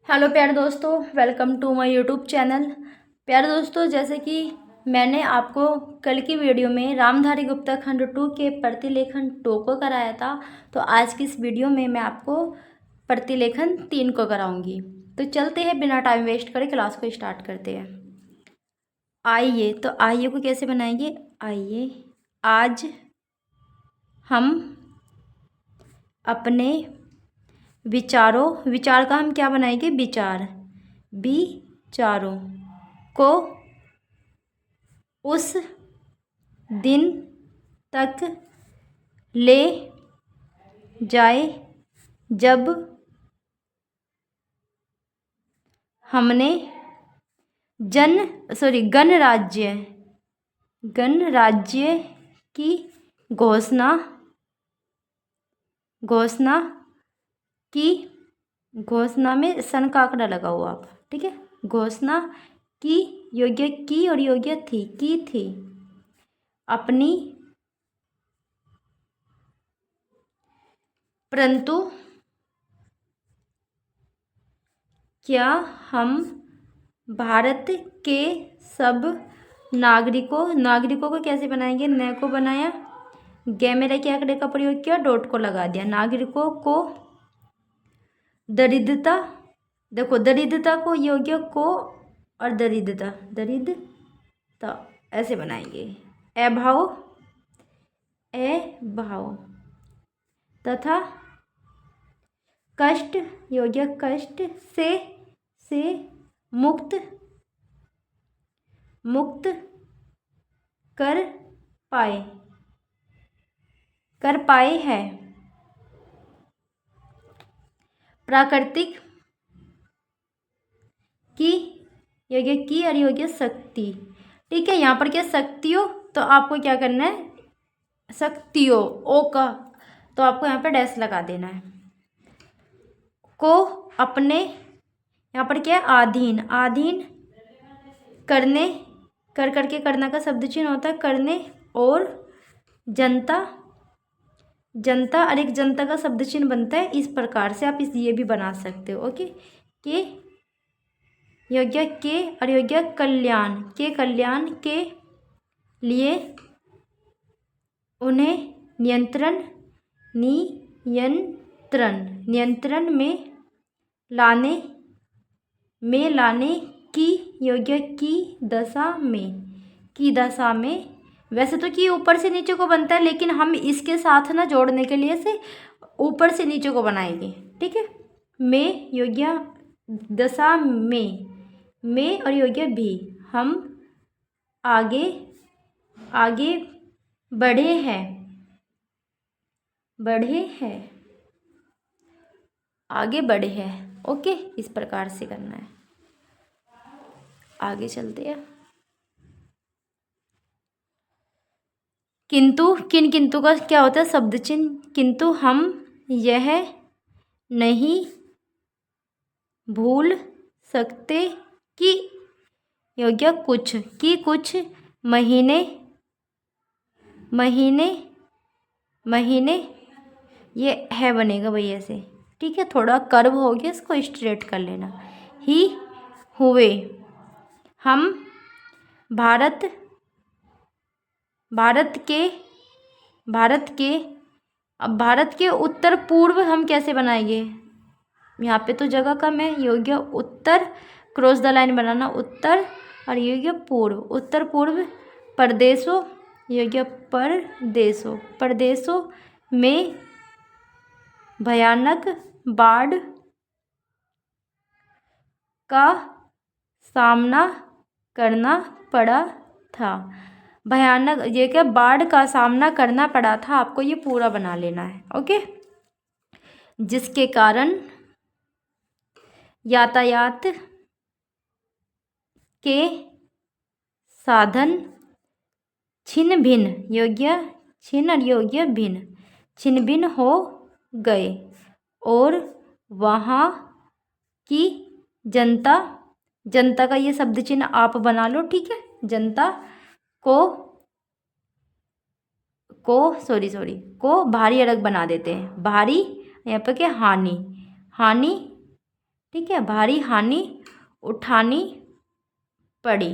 Hello प्यारे दोस्तों, welcome to my YouTube channel. प्यारे दोस्तों, जैसे कि मैंने आपको कल की वीडियो में रामधारी गुप्ता खंड 2 के प्रतिलेखन 2 को कराया था, तो आज की इस वीडियो में मैं आपको प्रतिलेखन 3 को कराऊंगी। तो चलते हैं, बिना टाइम वेस्ट करे क्लास को स्टार्ट करते हैं। आइए, तो आइए को कैसे बनाएंगे। आइए, आज हम अपने विचार का हम क्या बनाएंगे, विचारों को उस दिन तक ले जाए जब हमने गणराज्य की घोषणा में सन का आंकड़ा लगा हुआ आप, ठीक है। घोषणा की योग्य की और योग्य थी की थी अपनी, परंतु क्या हम भारत के सब नागरिकों को कैसे बनाएंगे। न को बनाया, गैमेरा के आंकड़े का प्रयोग किया, डॉट को लगा दिया। नागरिकों को दरिद्रता, देखो दरिद्रता को योग्य को और दरिद्रता ऐसे बनाएंगे। अभाव तथा कष्ट योग्य कष्ट से मुक्त कर पाए हैं। प्राकृतिक की योग्य की और योग्य शक्ति, ठीक है। यहाँ पर क्या शक्तियों, तो आपको क्या करना है, शक्तियों ओ का, तो आपको यहाँ पर डैश लगा देना है। को अपने, यहाँ पर क्या है, आधीन करने, करके करना का शब्द चिन्ह होता है करने, और जनता और एक जनता का शब्द चिन्ह बनता है। इस प्रकार से आप ये भी बना सकते हो। ओके, के योग्य के और योग्य कल्याण के लिए उन्हें नियंत्रण में लाने की योग्य की दशा में। वैसे तो कि ऊपर से नीचे को बनता है, लेकिन हम इसके साथ ना जोड़ने के लिए से ऊपर से नीचे को बनाएंगे, ठीक है। में योग्य दशा में और योग्य भी हम आगे बढ़े हैं ओके, इस प्रकार से करना है। आगे चलते हैं। किंतु का क्या होता है, शब्द चिन्ह। किंतु हम यह नहीं भूल सकते कि योग्य कुछ महीने ये है बनेगा भाई ऐसे, ठीक है। थोड़ा कर्व हो गया, इसको स्ट्रेट कर लेना। ही हुए हम भारत के उत्तर पूर्व हम कैसे बनाएंगे। यहाँ पे तो जगह कम है। योग्य उत्तर, क्रॉस द लाइन बनाना, उत्तर और योग्य पूर्व। उत्तर पूर्व प्रदेशों, योग्य प्रदेशों में भयानक बाढ़ का सामना करना पड़ा था। भयानक, ये क्या, बाढ़ का सामना करना पड़ा था। आपको ये पूरा बना लेना है, ओके। जिसके कारण यातायात के साधन छिन्न भिन्न हो गए, और वहाँ की जनता का ये शब्द चिन्ह आप बना लो, ठीक है। जनता को भारी अलग बना देते हैं। भारी यहाँ पर क्या, हानि, ठीक है, भारी हानि उठानी पड़ी।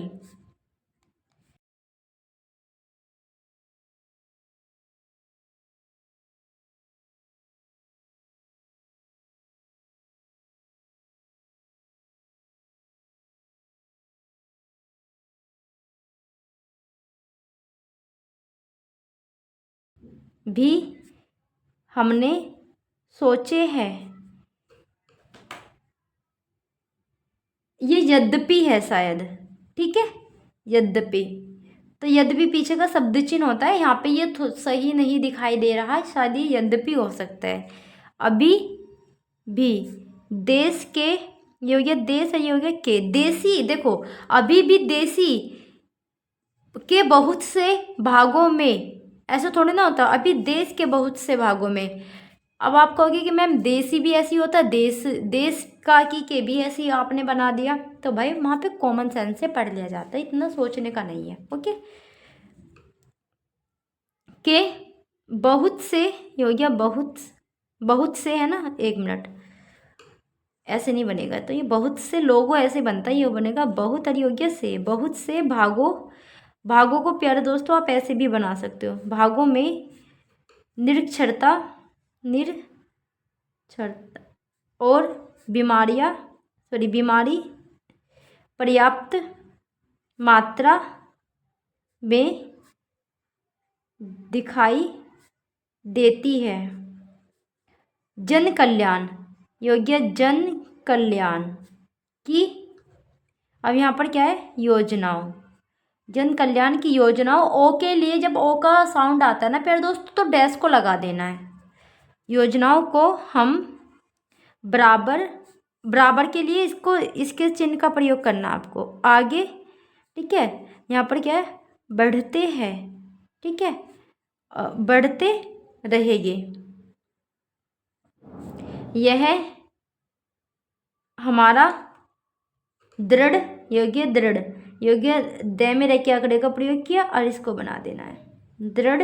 भी हमने सोचे हैं, ये यद्यपि है शायद, ठीक है, यद्यपि। तो यद्यपि पीछे का शब्द चिन्ह होता है, यहाँ पे ये सही नहीं दिखाई दे रहा है, शायद ये यद्यपि हो सकता है। अभी भी देश के, ये हो गया देश है, ये हो गया के, देशी, देखो अभी भी देशी के बहुत से भागों में, ऐसा थोड़ी ना होता, अभी देश के बहुत से भागों में। अब आप कहोगे कि मैम देशी भी ऐसी होता है, देश देश का की के भी ऐसी आपने बना दिया, तो भाई वहाँ पे कॉमन सेंस से पढ़ लिया जाता है, इतना सोचने का नहीं है। ओके, के बहुत से, ये हो गया बहुत, बहुत से है ना, एक मिनट, ऐसे नहीं बनेगा, तो ये बहुत से लोगों ऐसे बनता है, ये बनेगा बहुत, और ये हो गया से, बहुत से भागों, भागों को प्यारे दोस्तों आप ऐसे भी बना सकते हो, भागों में निरक्षरता, निरक्षरता और बीमारियां, सॉरी बीमारी पर्याप्त मात्रा में दिखाई देती है। जन कल्याण, योग्य जन कल्याण की, अब यहाँ पर क्या है, योजनाओं, जन कल्याण की योजनाओं, ओ के लिए जब ओ का साउंड आता है ना प्यारे दोस्तों, तो डैश को लगा देना है। योजनाओं को हम बराबर, बराबर के लिए इसको, इसके चिन्ह का प्रयोग करना आपको आगे, ठीक है। यहाँ पर क्या है, बढ़ते हैं, ठीक है, बढ़ते रहेंगे, यह हमारा दृढ़, योग्य दृढ़, योग्य द में रह के आंकड़े का प्रयोग किया और इसको बना देना है, दृढ़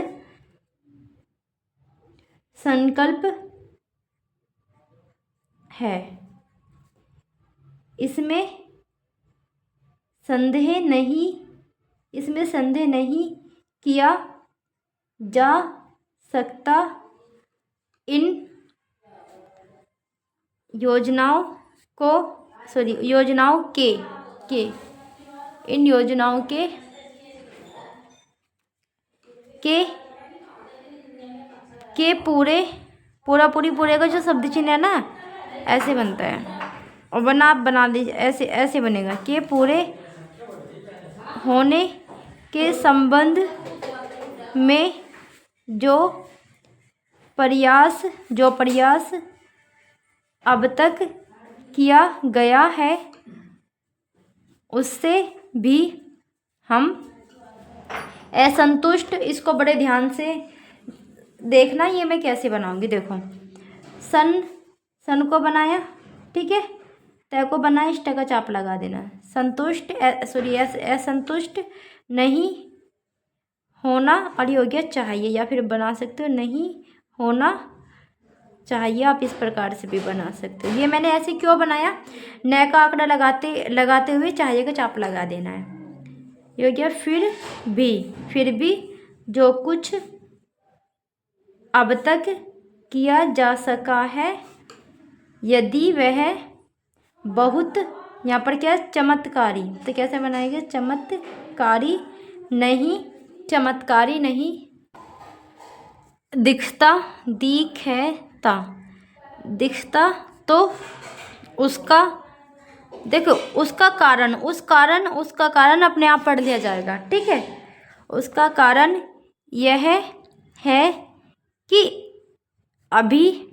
संकल्प है, इसमें संदेह नहीं, इसमें संदेह नहीं किया जा सकता, इन योजनाओं को, सॉरी योजनाओं के इन योजनाओं के पूरे का जो शब्द चिन्ह है ना, ऐसे बनता है, और बना दीजिए ऐसे, ऐसे बनेगा, के पूरे होने के संबंध में जो प्रयास अब तक किया गया है, उससे भी हम असंतुष्ट। इसको बड़े ध्यान से देखना, ये मैं कैसे बनाऊंगी, देखो सन को बनाया, ठीक है, तय को बनाया, इष्ट का चाप लगा देना, संतुष्ट, सॉरी असंतुष्ट नहीं होना, और ये हो गया चाहिए, या फिर बना सकते हो नहीं होना चाहिए, आप इस प्रकार से भी बना सकते हो। ये मैंने ऐसे क्यों बनाया, न का आंकड़ा लगाते हुए चाहिए का चाप लगा देना है। ये हो गया फिर भी जो कुछ अब तक किया जा सका है, यदि वह बहुत, यहाँ पर क्या है, चमत्कारी, तो कैसे बनाएंगे, चमत्कारी नहीं दिखता, तो उसका, देखो उसका कारण अपने आप पढ़ लिया जाएगा, ठीक है। उसका कारण यह है कि अभी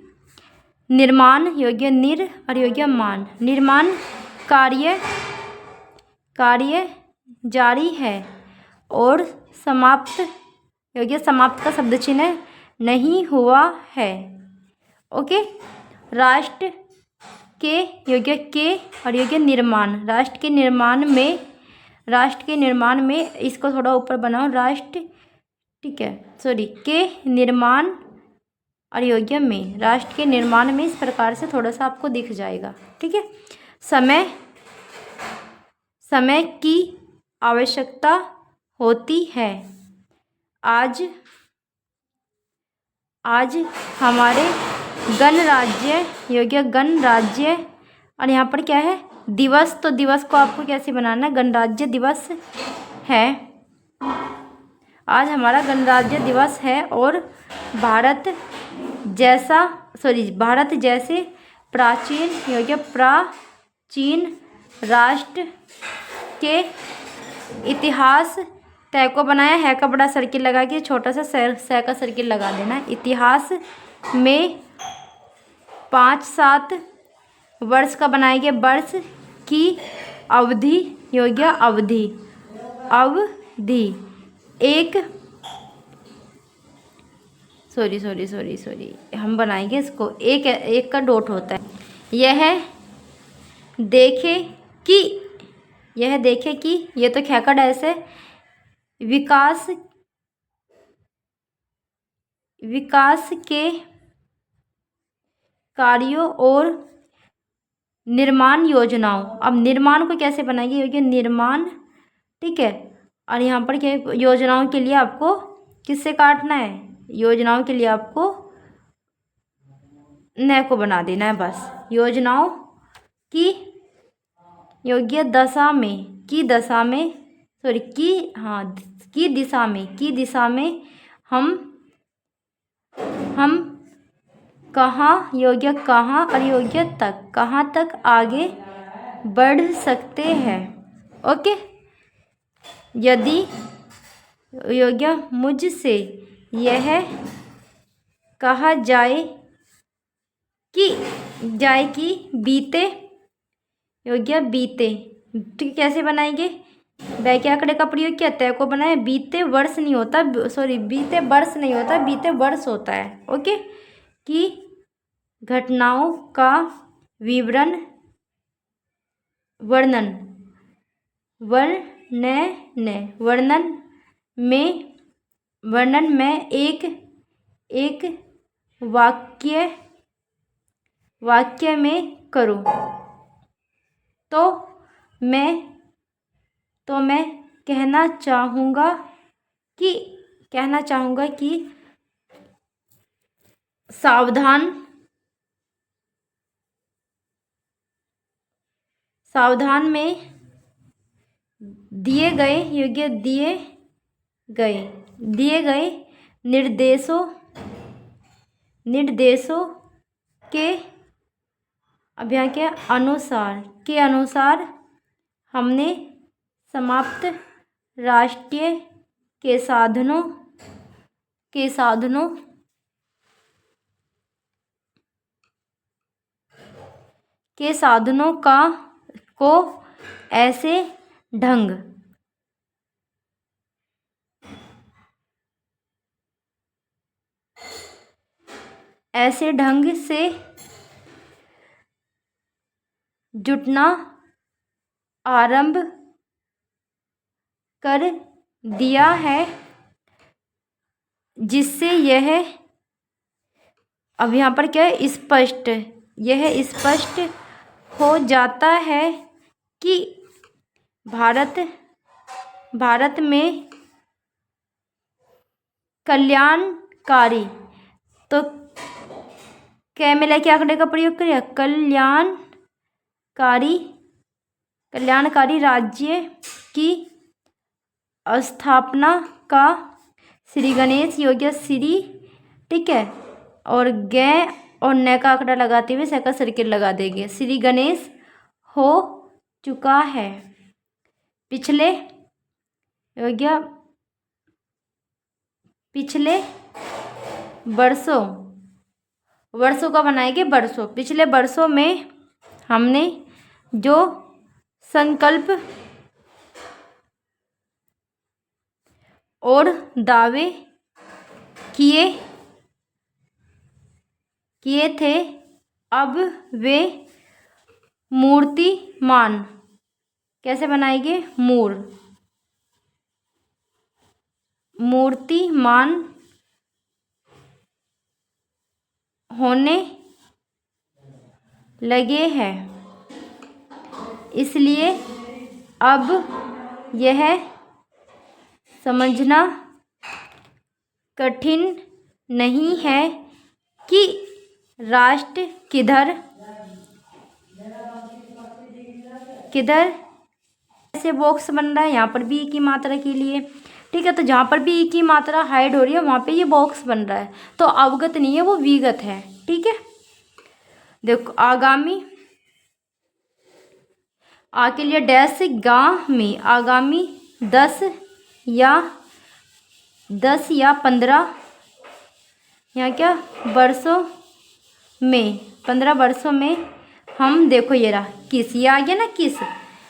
निर्माण, योग्य निर और योग्य मान, निर्माण कार्य जारी है और समाप्त, योग्य समाप्त का शब्द चिन्ह नहीं हुआ है। ओके, राष्ट्र के, योग्य के और योग्य निर्माण, राष्ट्र के निर्माण में इसको थोड़ा ऊपर बनाओ, राष्ट्र, ठीक है, सॉरी, के निर्माण और योग्य में, राष्ट्र के निर्माण में इस प्रकार से थोड़ा सा आपको दिख जाएगा। ठीक है। समय समय की आवश्यकता होती है। आज हमारे गणराज्य, योग्य गणराज्य, और यहाँ पर क्या है दिवस, तो दिवस को आपको कैसे बनाना है, गणराज्य दिवस है। आज हमारा गणराज्य दिवस है और भारत जैसे प्राचीन, योग्य प्राचीन राष्ट्र के इतिहास तय को बनाया है का बड़ा सर्किल लगा के छोटा सा सै का सर्किल लगा देना है। इतिहास में 5-7 वर्ष का बनाएंगे, वर्ष की अवधि, योग्य अवधि एक सॉरी हम बनाएंगे इसको, एक का डॉट होता है। यह देखे कि ये तो ख्या का डैश है, विकास के कार्यों और निर्माण योजनाओं। अब निर्माण को कैसे बनाएंगे, योग्य निर्माण। ठीक है। और यहाँ पर क्या, योजनाओं के लिए आपको किससे काटना है, योजनाओं के लिए आपको न को बना देना है बस। योजनाओं की योग्य दिशा में हम कहाँ तक आगे बढ़ सकते हैं। ओके। यदि योग्य मुझसे यह कहा जाए कि बीते, तो कैसे बनाएंगे, बैके आंकड़े का प्रयोग किया, तय को बनाए, बीते वर्ष नहीं होता, बीते वर्ष होता है। ओके। कि घटनाओं का वर्णन में एक वाक्य में करूं, तो मैं कहना चाहूँगा कि सावधान में दिए गए निर्देशों के अभियान के अनुसार हमने समाप्त राष्ट्रीय के साधनों को ऐसे ढंग से जुटना आरंभ कर दिया है, जिससे यह अब यहाँ पर क्या है, स्पष्ट हो जाता है कि भारत में कल्याणकारी, तो क्या में लेके आंकड़े का प्रयोग करिए, कल्याणकारी राज्य की स्थापना का श्री गणेश, योग्य श्री। ठीक है। और गै और न का आंकड़ा लगाते हुए सै का सर्किल लगा देंगे, श्री गणेश हो चुका है। पिछले वर्षों का बनाएंगे, पिछले वर्षों में हमने जो संकल्प और दावे किए थे, अब वे मूर्तिमान, कैसे बनाएंगे, मूर्तिमान होने लगे हैं, इसलिए अब यह समझना कठिन नहीं है कि राष्ट्र किधर किधर ऐसे बॉक्स बन रहा है। यहाँ पर भी ई की मात्रा के लिए, ठीक है। तो जहाँ पर भी ई की मात्रा हाइड हो रही है वहाँ पे ये बॉक्स बन रहा है, तो अवगत नहीं है, वो विगत है, ठीक है। देखो आगामी, आ के लिए डैश गामी, आगामी 10 या 15, यहाँ क्या वर्षों में, 15 वर्षों में हम, देखो ये रहा किस, ये आ गया ना किस।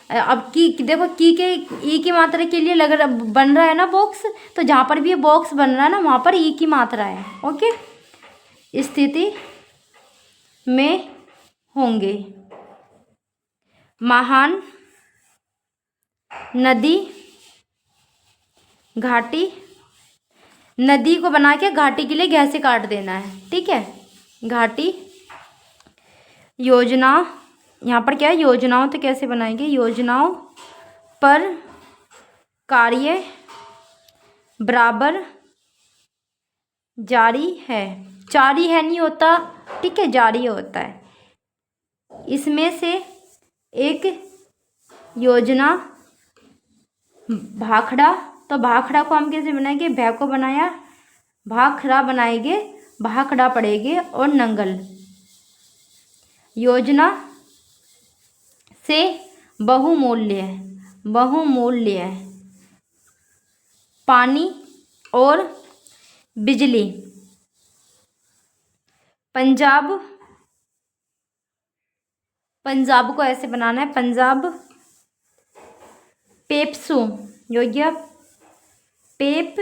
अब की देखो की के ई की मात्रा के लिए लग रहा बन रहा है ना बॉक्स, तो जहाँ पर भी ये बॉक्स बन रहा है ना वहाँ पर ई की मात्रा है, ओके। स्थिति में होंगे। महान नदी घाटी, नदी को बना के घाटी के लिए घ से काट देना है, ठीक है। घाटी योजना, यहाँ पर क्या है योजनाओं, तो कैसे बनाएंगे, योजनाओं पर कार्य बराबर जारी है, जारी है नहीं होता, ठीक है, जारी होता है। इसमें से एक योजना भाखड़ा, तो भाखड़ा को हम कैसे बनाएंगे, भै को बनाया, भाखड़ा बनाएंगे, भाखड़ा पड़ेंगे, और नंगल। योजना से बहुमूल्य, बहुमूल्य पानी और बिजली। पंजाब, पंजाब को ऐसे बनाना है, पंजाब पेप्सू, योग्य पेप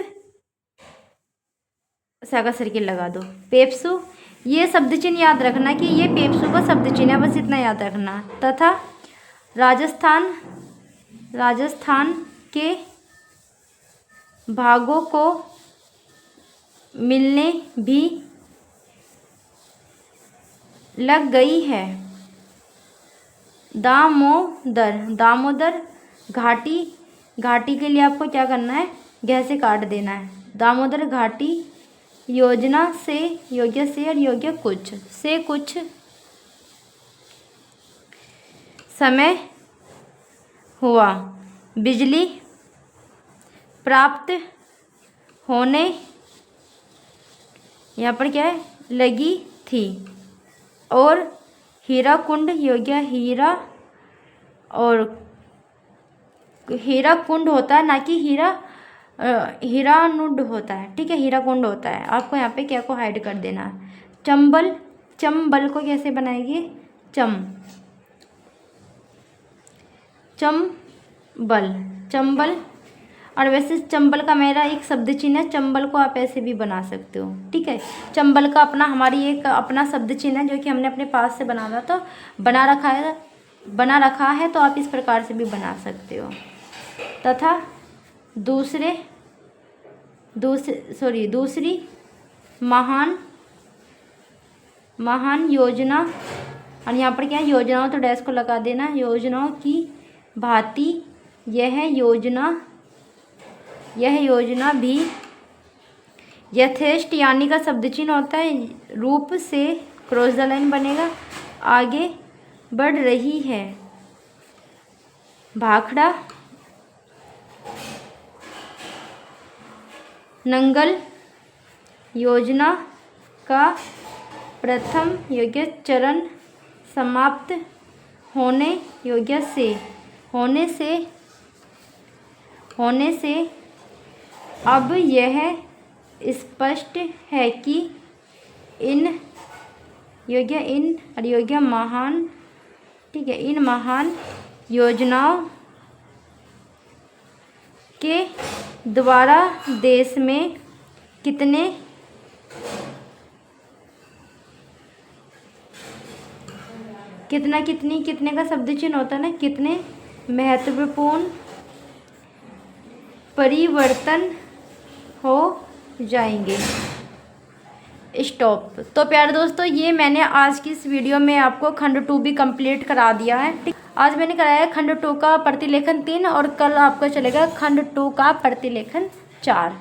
सागा सर्किल लगा दो, पेप्सू। ये शब्द चिन्ह याद रखना कि ये पेप्सू का शब्द चिन्ह है, बस इतना याद रखना। तथा राजस्थान, राजस्थान के भागों को मिलने भी लग गई है। दामोदर, दामोदर घाटी, घाटी के लिए आपको क्या करना है, घ से काट देना है। दामोदर घाटी योजना से, योग्य से और योग्य कुछ से, कुछ समय हुआ बिजली प्राप्त होने, यहाँ पर क्या है लगी थी। और हीरा कुंड, योग्य हीरा, और हीरा कुंड होता है ना कि हीरानुड होता है, ठीक है, हीरा कुंड होता है। आपको यहाँ पे क्या को हाइड कर देना है। चंबल, चंबल को कैसे बनाएंगे, चंबल, चंबल। और वैसे चंबल का मेरा एक शब्द चिन्ह है, चंबल को आप ऐसे भी बना सकते हो, ठीक है। चंबल का अपना, हमारी एक अपना शब्द चिन्ह है जो कि हमने अपने पास से बनाना, तो बना रखा है, तो आप इस प्रकार से भी बना सकते हो। तथा दूसरी महान योजना, और यहाँ पर क्या है योजनाओं, तो डैश को लगा देना, योजनाओं की भांति यह योजना भी यथेष्ट, यानी का शब्द चिन्ह होता है, रूप से क्रॉस द लाइन बनेगा, आगे बढ़ रही है। भाखड़ा नंगल योजना का प्रथम योग्य चरण समाप्त होने, योग्य से होने से अब यह स्पष्ट है कि इन और योग्य महान, ठीक है, इन महान योजनाओं के द्वारा देश में कितने कितने का शब्द चिन्ह होता है ना, कितने महत्वपूर्ण परिवर्तन हो जाएंगे। स्टॉप। तो प्यारे दोस्तों, ये मैंने आज की इस वीडियो में आपको खंड 2 भी कंप्लीट करा दिया है। ठीक, आज मैंने कराया खंड 2 का प्रतिलेखन 3 और कल आपका चलेगा खंड 2 का प्रतिलेखन 4।